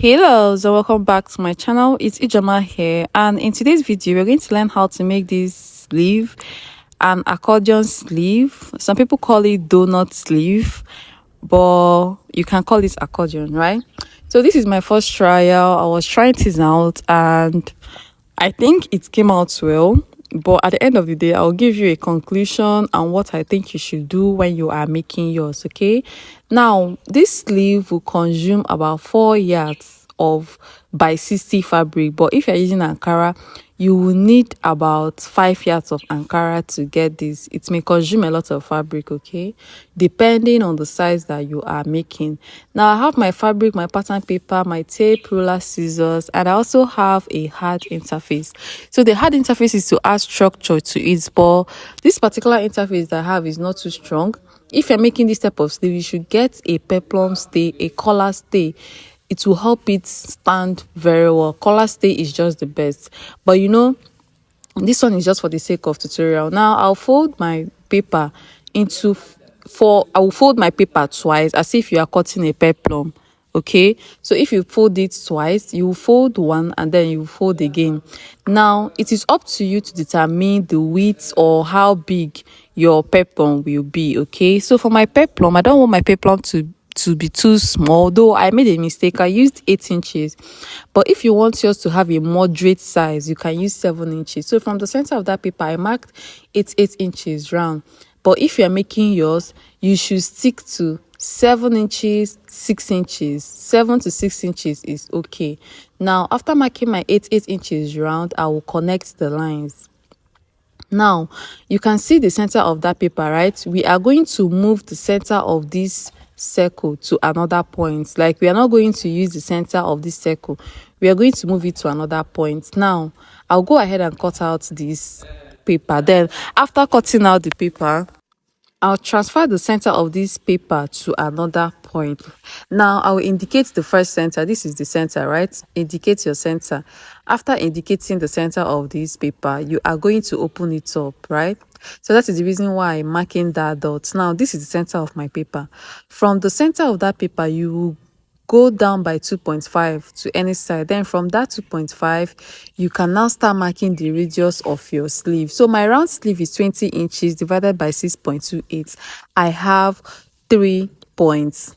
Hello, so welcome back to my channel. It's Ijama here, and in today's video we're going to learn how to make this sleeve, an accordion sleeve. Some people call it donut sleeve, but you can call it accordion, right? So this is my first trial. I was trying this out and I think it came out well, but at the end of the day, I'll give you a conclusion and what I think you should do when you are making yours, okay? Now, this sleeve will consume about 4 yards of by 60 fabric, but if you're using Ankara, you will need about 5 yards of Ankara to get this. It may consume a lot of fabric, okay, depending on the size that you are making. Now I have my fabric, my pattern paper, my tape, ruler, scissors, and I also have a hard interface. So the hard interface is to add structure to it, but this particular interface that I have is not too strong. If you're making this type of sleeve, you should get a peplum stay, a collar stay. It will help it stand very well. Collar stay is just the best, but this one is just for the sake of tutorial. Now I'll fold my paper into I will fold my paper twice as if you are cutting a peplum. Okay, so if you fold it twice, you fold one and then you fold again. Now it is up to you to determine the width or how big your peplum will be. Okay, so for my peplum, I don't want my peplum to be too small, though I made a mistake. I used 8 inches, but if you want yours to have a moderate size, you can use 7 inches. So from the center of that paper, I marked 8 inches round. But if you're making yours, you should stick to 7 inches, 6 inches. 7 to 6 inches is okay. Now after marking my 8 inches round, I will connect the lines. Now you can see the center of that paper, right? We are going to move the center of this circle to another point. Like, we are not going to use the center of this circle, we are going to move it to another point. Now I'll go ahead and cut out this paper. Then after cutting out the paper, I'll transfer the center of this paper to another point. Now I will indicate the first center. This is the center, right? Indicate your center. After indicating the center of this paper, you are going to open it up, right? So that is the reason why I'm marking that dot. Now this is the center of my paper. From the center of that paper, you will go down by 2.5 to any side. Then from that 2.5, you can now start marking the radius of your sleeve. So my round sleeve is 20 inches divided by 6.28. I have 3 points.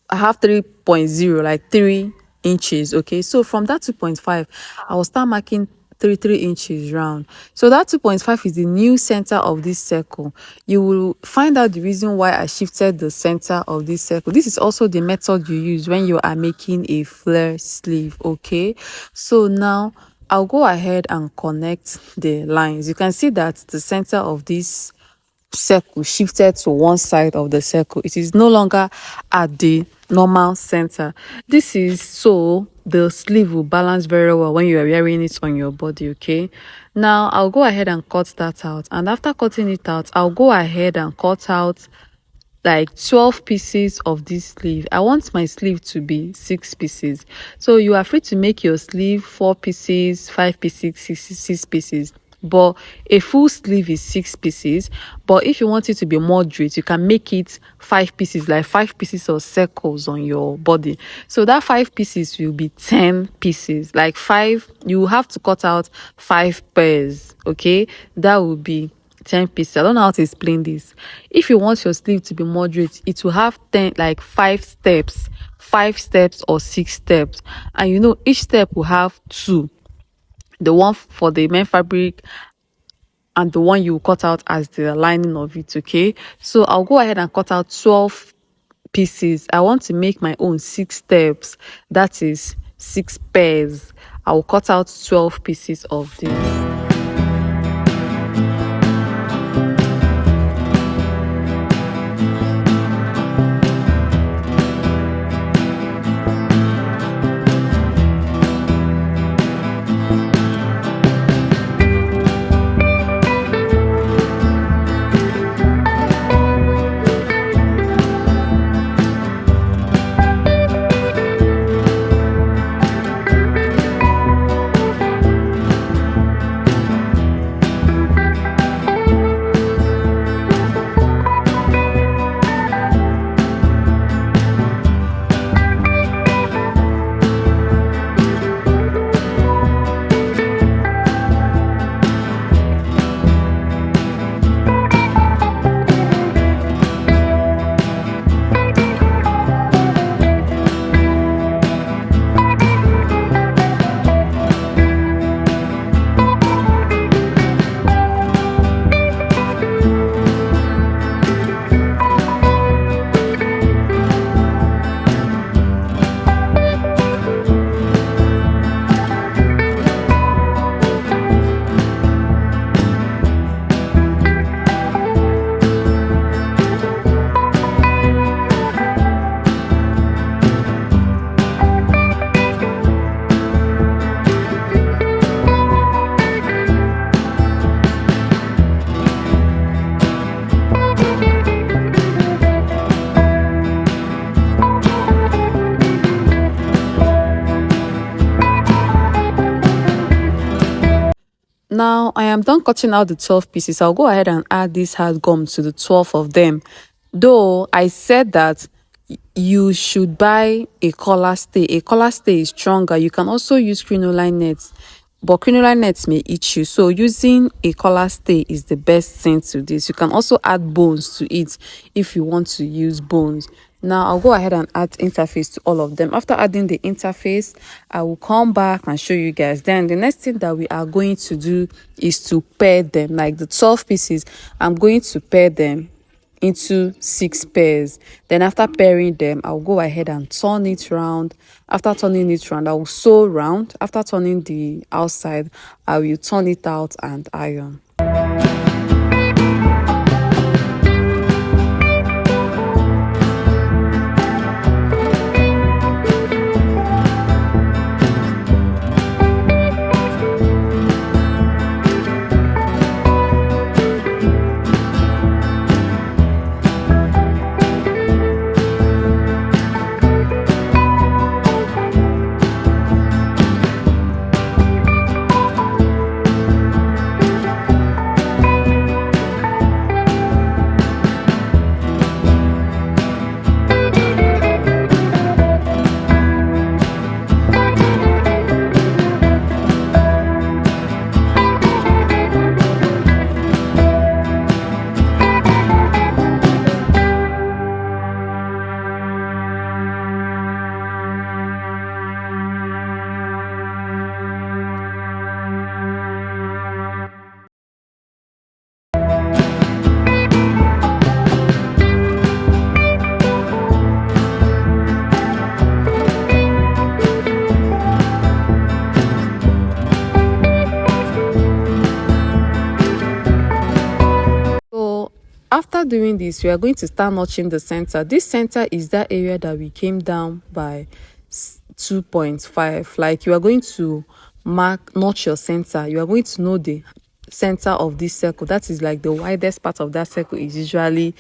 I have 3.0, like 3 inches. Okay, so from that 2.5, I will start marking 3 inches round. So that 2.5 is the new center of this circle. You will find out the reason why I shifted the center of this circle. This is also the method you use when you are making a flare sleeve. Okay, so now I'll go ahead and connect the lines. You can see that the center of this circle shifted to one side of the circle. It is no longer at the normal center. This is so the sleeve will balance very well when you are wearing it on your body. Okay, now I'll go ahead and cut that out, and after cutting it out, I'll go ahead and cut out like 12 pieces of this sleeve. I want my sleeve to be 6 pieces, so you are free to make your sleeve 4 pieces, 5 pieces, 6 pieces, but a full sleeve is 6 pieces. But if you want it to be moderate, you can make it 5 pieces, like 5 pieces of circles on your body. So that 5 pieces will be 10 pieces, like 5. You have to cut out 5 pairs. Okay, that will be 10 pieces. I don't know how to explain this. If you want your sleeve to be moderate, it will have 10, like 5 steps, 5 steps or 6 steps, and each step will have 2, the one for the main fabric and the one you cut out as the lining of it. Okay, so I'll go ahead and cut out 12 pieces. I want to make my own 6 steps, that is 6 pairs. I will cut out 12 pieces of this. Now I am done cutting out the 12 pieces. I'll go ahead and add this hard gum to the 12 of them. Though I said that you should buy a collar stay. A collar stay is stronger. You can also use crinoline nets, but crinoline nets may itch you. So using a collar stay is the best thing to this. You can also add bones to it if you want to use bones. Now I'll go ahead and add interface to all of them. After adding the interface, I will come back and show you guys. Then the next thing that we are going to do is to pair them. Like the 12 pieces, I'm going to pair them into 6 pairs. Then after pairing them, I'll go ahead and turn it round. After turning it round, I will sew round. After turning the outside, I will turn it out and iron. After doing this, we are going to start notching the center. This center is that area that we came down by 2.5. Like you are going to notch your center. You are going to know the center of this circle. That is like the widest part of that circle is usually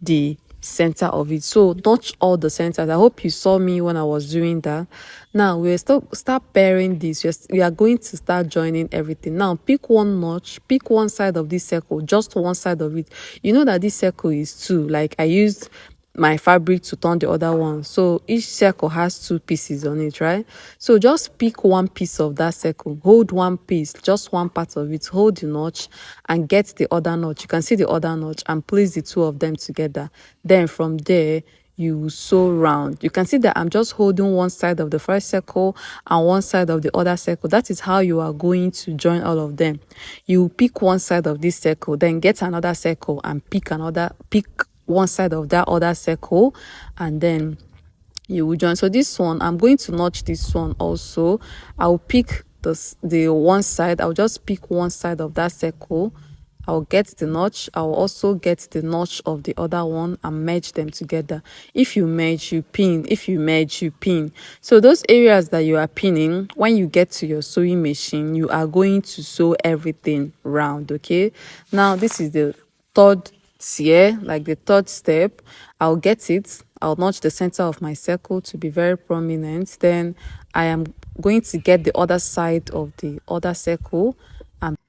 the center of it. So notch all the centers. I hope you saw me when I was doing that. Now we'll start pairing this. We are going to start joining everything. Now pick one notch, pick one side of this circle, just one side of it. You know that this circle is 2. Like I used my fabric to turn the other one, so each circle has 2 pieces on it, right? So just pick one piece of that circle, hold one piece, just one part of it, hold the notch and get the other notch. You can see the other notch and place the 2 of them together. Then from there you sew round. You can see that I'm just holding one side of the first circle and one side of the other circle. That is how you are going to join all of them. You pick one side of this circle, then get another circle and pick one side of that other circle, and then you will join. So this one, I'm going to notch this one also. I'll pick the one side. I'll just pick one side of that circle. I'll get the notch. I'll also get the notch of the other one and merge them together. If you merge, you pin. If you merge, you pin. So those areas that you are pinning, when you get to your sewing machine, you are going to sew everything round, okay? Now this is the third here, like the third step. I'll get it. I'll notch the center of my circle to be very prominent. Then I am going to get the other side of the other circle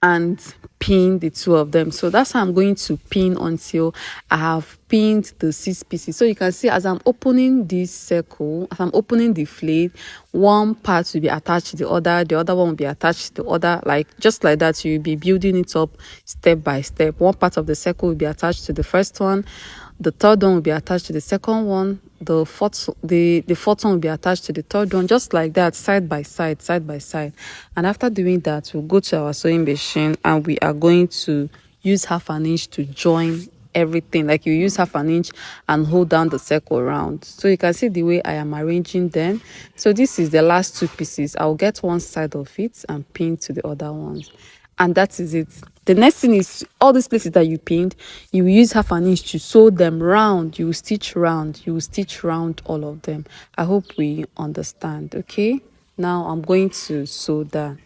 and pin the 2 of them. So that's how I'm going to pin until I have pinned the 6 pieces. So you can see as I'm opening this circle, as I'm opening the flat, one part will be attached to the other one will be attached to the other, like just like that. You'll be building it up step by step. One part of the circle will be attached to the first one, the third one will be attached to the second one, the fourth one will be attached to the third one, just like that, side by side. And after doing that, we'll go to our sewing machine and we are going to use half an inch to join everything. Like you use half an inch and hold down the circle around. So you can see the way I am arranging them. So this is the last 2 pieces. I'll get one side of it and pin to the other ones, and that is it. The next thing is all these places that you pinned, you will use half an inch to sew them round. You will stitch round all of them. I hope we understand. Okay, now I'm going to sew that.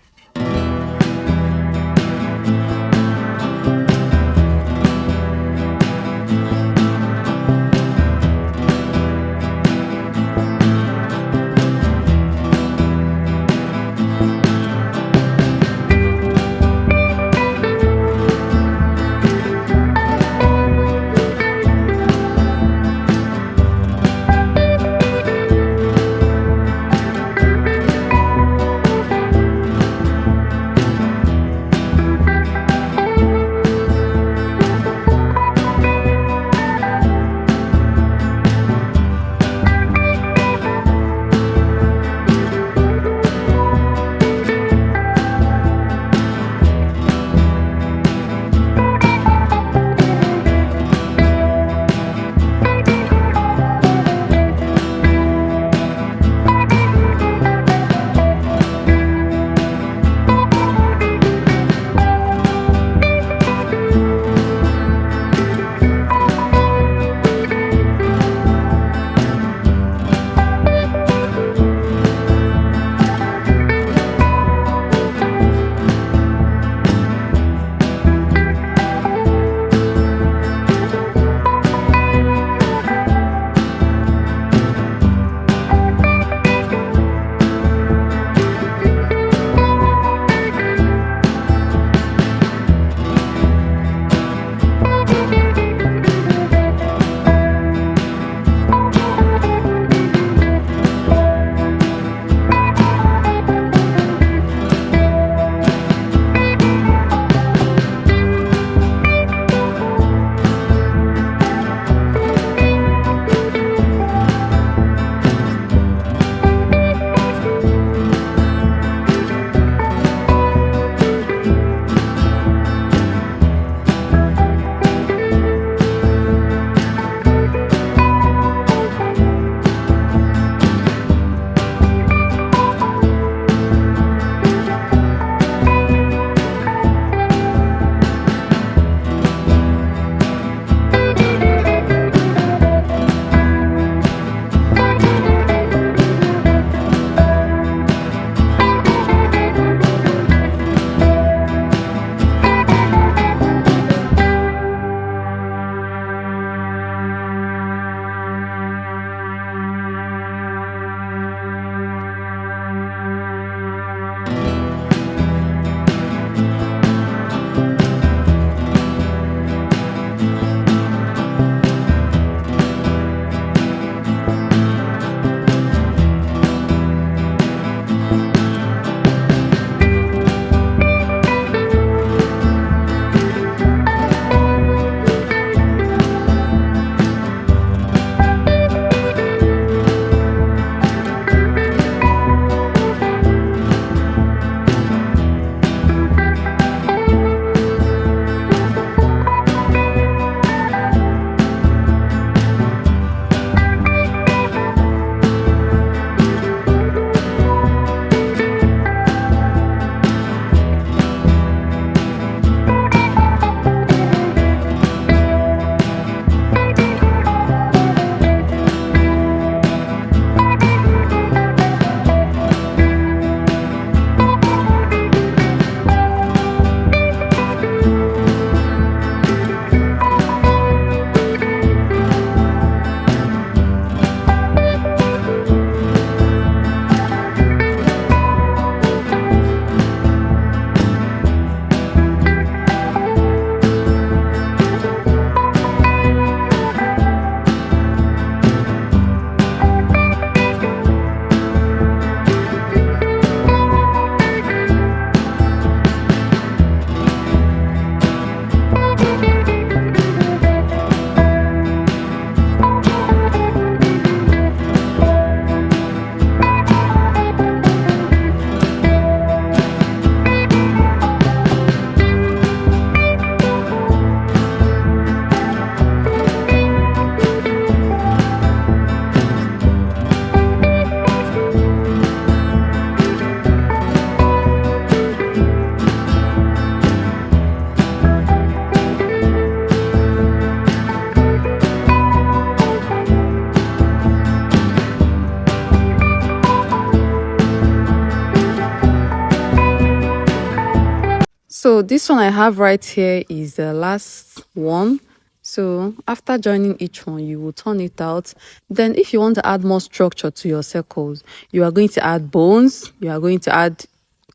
So this one I have right here is the last one. So after joining each one, you will turn it out. Then if you want to add more structure to your circles, you are going to add bones, you are going to add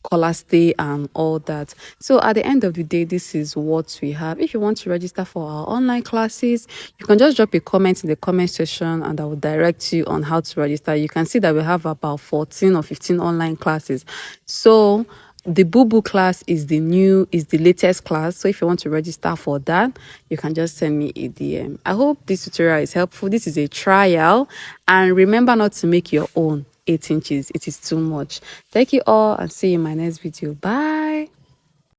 color stay and all that. So at the end of the day, this is what we have. If you want to register for our online classes, you can just drop a comment in the comment section and I will direct you on how to register. You can see that we have about 14 or 15 online classes. So the boo boo class is the latest class. So if you want to register for that, you can just send me a DM. I hope this tutorial is helpful. This is a trial, and remember not to make your own 8 inches. It is too much. Thank you all, and see you in my next video. Bye.